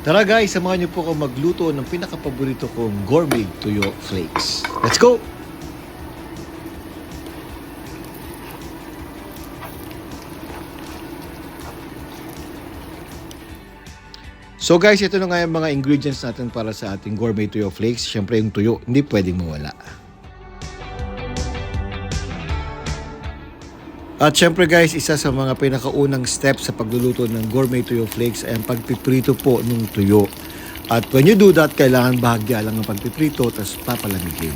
Tara guys, samahan niyo po ako magluto ng pinakapaborito kong gourmet tuyo flakes. Let's go! So guys, ito na nga yung mga ingredients natin para sa ating gourmet tuyo flakes. Siyempre yung tuyo, hindi pwedeng mawala. At syempre guys, isa sa mga pinakaunang steps sa pagluluto ng gourmet tuyo flakes ay ang pagpiprito po ng tuyo. At when you do that, kailangan bahagya lang ang pagpiprito tapos papalamigin.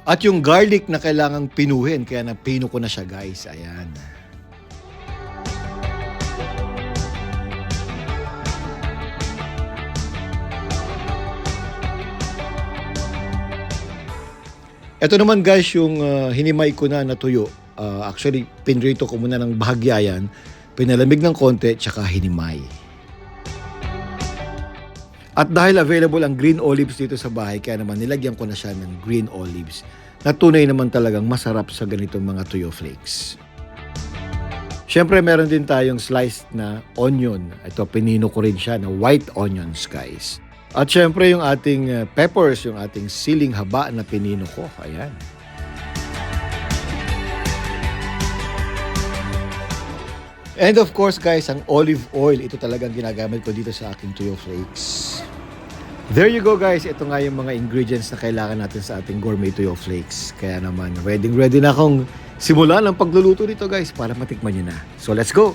At yung garlic na kailangang pinuhin, kaya napino ko na siya guys. Ayan. Ito naman guys yung hinimay ko na tuyo. Actually, pinrito ko muna ng bahagya yan. Pinalamig ng konti, tsaka hinimay. At dahil available ang green olives dito sa bahay, kaya naman nilagyan ko na siya ng green olives. Na tunay naman talagang masarap sa ganitong mga tuyo flakes. Siyempre, meron din tayong sliced na onion. Ito, pinino ko rin siya na white onions, guys. At siyempre, yung ating peppers, yung ating siling haba na pinino ko. Ayan. And of course, guys, ang olive oil. Ito talagang ginagamit ko dito sa aking tuyo flakes. There you go guys, ito nga yung mga ingredients na kailangan natin sa ating gourmet tuyo flakes. Kaya naman, ready na akong simulan ang pagluluto dito guys para matikman nyo na. So let's go!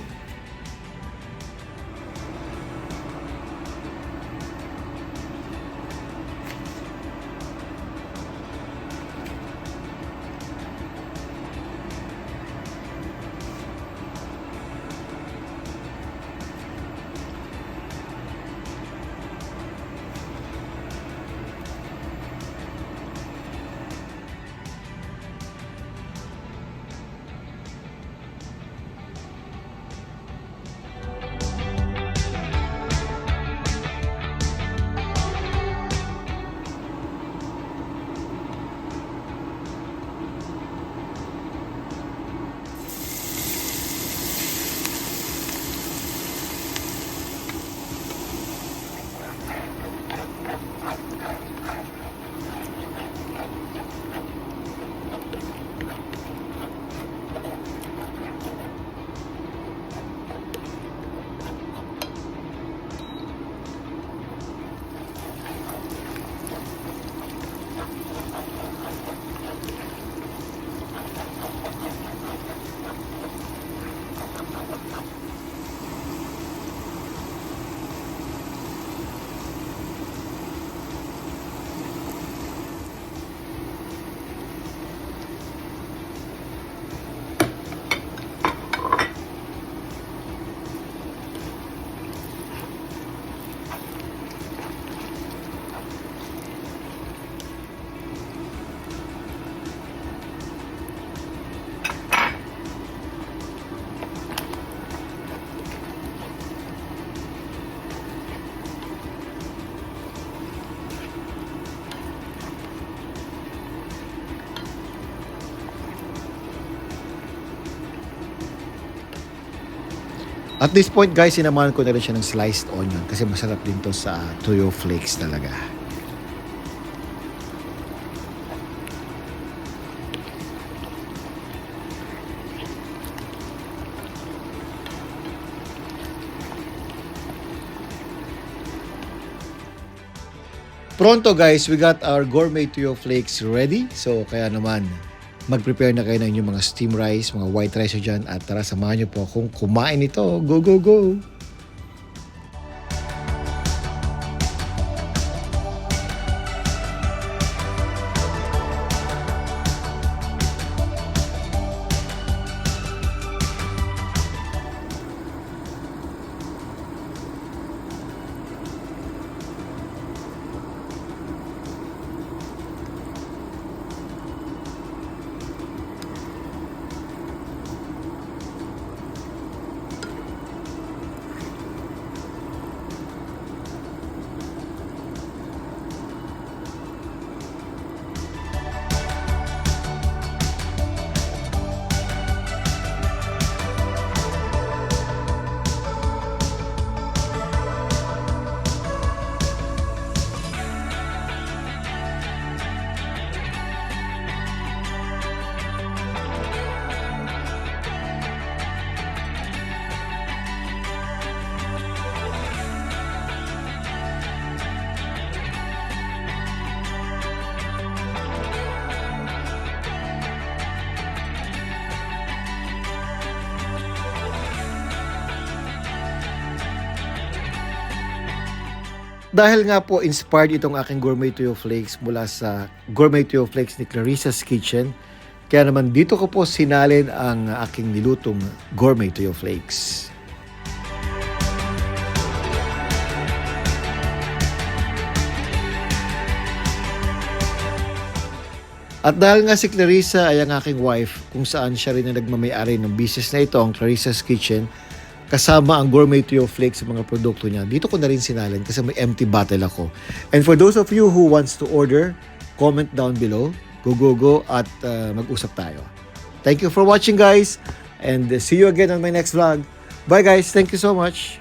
At this point guys, sinamahan ko na rin siya ng sliced onion kasi masarap din to sa tuyo flakes talaga. Pronto guys, we got our gourmet tuyo flakes ready. So kaya naman, mag-prepare na kayo ng inyong mga steam rice, mga white rice dyan. At tara, samahan nyo po akong kumain ito. Go, go, go! dahil nga po inspired itong aking gourmet tuyo flakes mula sa gourmet tuyo flakes ni Clarissa's Kitchen, kaya naman dito ko po sinalin ang aking nilutong gourmet tuyo flakes. At dahil nga si Clarissa ay ang aking wife, kung saan siya rin ang nagmamayari ng business na ito, ang Clarissa's Kitchen, kasama ang gourmet tuyo flakes sa mga produkto niya, dito ko na rin sinalin kasi may empty bottle ako. And for those of you who wants to order, comment down below. Go at mag-usap tayo. Thank you for watching, guys, and see you again on my next vlog. Bye guys, thank you so much.